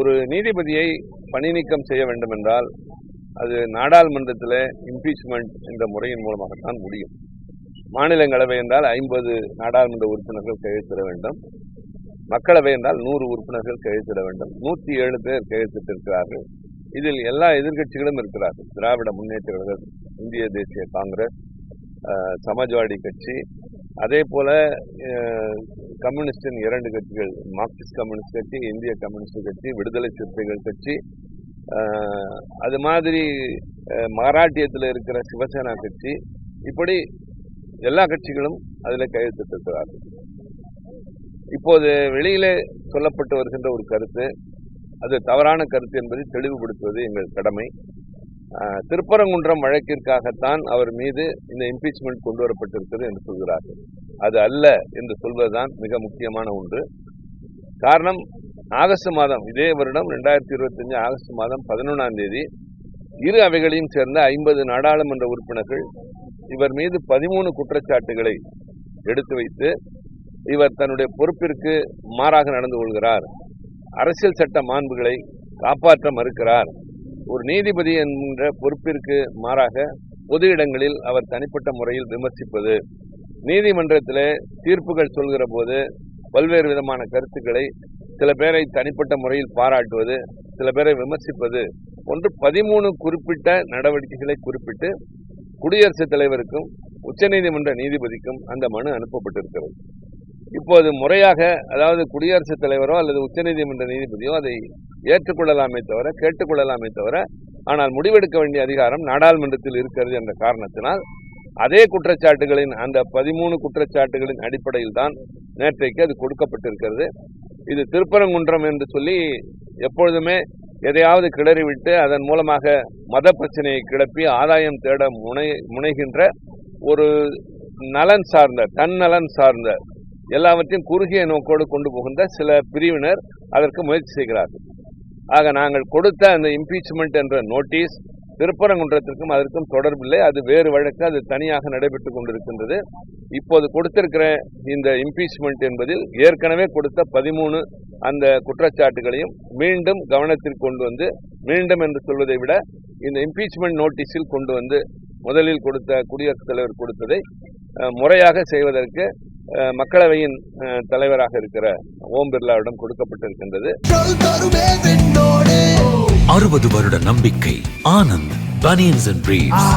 ஒரு நீதிபதியை பணி நீக்கம் செய்ய வேண்டும் என்றால் அது நாடாளுமன்றத்தில் இம்பீச்மெண்ட் என்ற முறையின் மூலமாகத்தான் முடியும். மாநிலங்களவை என்றால் 50 நாடாளுமன்ற உறுப்பினர்கள் கையெழுத்திட வேண்டும். மக்களவை என்றால் 100 உறுப்பினர்கள் கையெழுத்திட வேண்டும். 107 பேர் கையெழுத்திட்டிருக்கிறார்கள். இதில் எல்லா எதிர்கட்சிகளும் இருக்கிறார்கள். திராவிட முன்னேற்ற கழகம், இந்திய தேசிய காங்கிரஸ், சமாஜ்வாடி கட்சி, அதே போல கம்யூனிஸ்டின் 2 கட்சிகள், மார்க்சிஸ்ட் கம்யூனிஸ்ட் கட்சி, இந்திய கம்யூனிஸ்ட் கட்சி, விடுதலை சிறுத்தைகள் கட்சி, அது மாதிரி மராட்டியத்தில் இருக்கிற சிவசேனா கட்சி, இப்படி எல்லா கட்சிகளும் அதில் கையெழுத்திட்டிருக்கிறார்கள். இப்போது வெளியிலே சொல்லப்பட்டு வருகின்ற ஒரு கருத்து, அது தவறான கருத்து என்பதை தெளிவுபடுத்துவது எங்கள் கடமை. திருப்பரங்குன்றம் வழக்கிற்காகத்தான் அவர் மீது இந்த இம்பீச்மெண்ட் கொண்டு வரப்பட்டிருக்கிறது என்று சொல்கிறார்கள். அது அல்ல என்று சொல்வதுதான் மிக முக்கியமான ஒன்று. காரணம், ஆகஸ்ட் மாதம், இதே வருடம் 2025 ஆகஸ்ட் மாதம் 11ஆம் தேதி இரு அவைகளையும் சேர்ந்த 50 நாடாளுமன்ற உறுப்பினர்கள் இவர் மீது 13 குற்றச்சாட்டுகளை எடுத்து வைத்து, இவர் தன்னுடைய பொறுப்பிற்கு மாறாக நடந்து கொள்கிறார், அரசியல் சட்ட மாண்புகளை காப்பாற்ற மறுக்கிறார், ஒரு நீதிபதி என்கின்ற பொறுப்பிற்கு மாறாக பொது இடங்களில் அவர் தனிப்பட்ட முறையில் விமர்சிப்பது, நீதிமன்றத்தில் தீர்ப்புகள் சொல்கிற போது பல்வேறு விதமான கருத்துக்களை, சில பேரை தனிப்பட்ட முறையில் பாராட்டுவது, சில பேரை விமர்சிப்பது போன்று 13 குறிப்பிட்ட நடவடிக்கைகளை குறிப்பிட்டு குடியரசுத் தலைவருக்கும் உச்சநீதிமன்ற நீதிபதிக்கும் அந்த மனு அனுப்பப்பட்டிருக்கிறது. இப்போது முறையாக, அதாவது குடியரசுத் தலைவரோ அல்லது உச்சநீதிமன்ற நீதிபதியோ அதை ஏற்றுக்கொள்ளலாமே தவிர, கேட்டுக்கொள்ளலாமே தவிர, ஆனால் முடிவெடுக்க வேண்டிய அதிகாரம் நாடாளுமன்றத்தில் இருக்கிறது என்ற காரணத்தினால் அதே குற்றச்சாட்டுகளின், அந்த 13 குற்றச்சாட்டுகளின் அடிப்படையில் தான் நேற்றைக்கு அது கொடுக்கப்பட்டிருக்கிறது. இது திருப்பரங்குன்றம் என்று சொல்லி எப்பொழுதுமே எதையாவது கிளறிவிட்டு அதன் மூலமாக மத பிரச்சனையை கிளப்பி ஆதாயம் தேட முனைகின்ற ஒரு நலன் சார்ந்த, தன்னலன் சார்ந்த, எல்லாவற்றையும் குறுகிய நோக்கோடு கொண்டு போகின்ற சில பிரிவினர் அதற்கு முயற்சி செய்கிறார்கள். ஆக நாங்கள் கொடுத்த அந்த இம்பீச்மெண்ட் என்ற நோட்டீஸ் திருப்பரங்குன்றத்திற்கும் அதற்கும் தொடர்பில்லை. அது வேறு வழக்கு, அது தனியாக நடைபெற்றுக் கொண்டிருக்கின்றது. இப்போது கொடுத்திருக்கிற இந்த இம்பீச்மெண்ட் என்பதில் ஏற்கனவே கொடுத்த 13 அந்த குற்றச்சாட்டுகளையும் மீண்டும் கவனத்தில் கொண்டு வந்து, மீண்டும் என்று சொல்வதை விட இந்த இம்பீச்மெண்ட் நோட்டீஸில் கொண்டு வந்து, முதலில் கொடுத்த குடியரசுத் தலைவர் கொடுத்ததை முறையாக செய்வதற்கு மக்களவையின் தலைவராக இருக்கிற ஓம் பிர்லாவிடம் கொடுக்கப்பட்டிருக்கின்றது. 60 வருட நம்பிக்கை. Anand banians and briefs.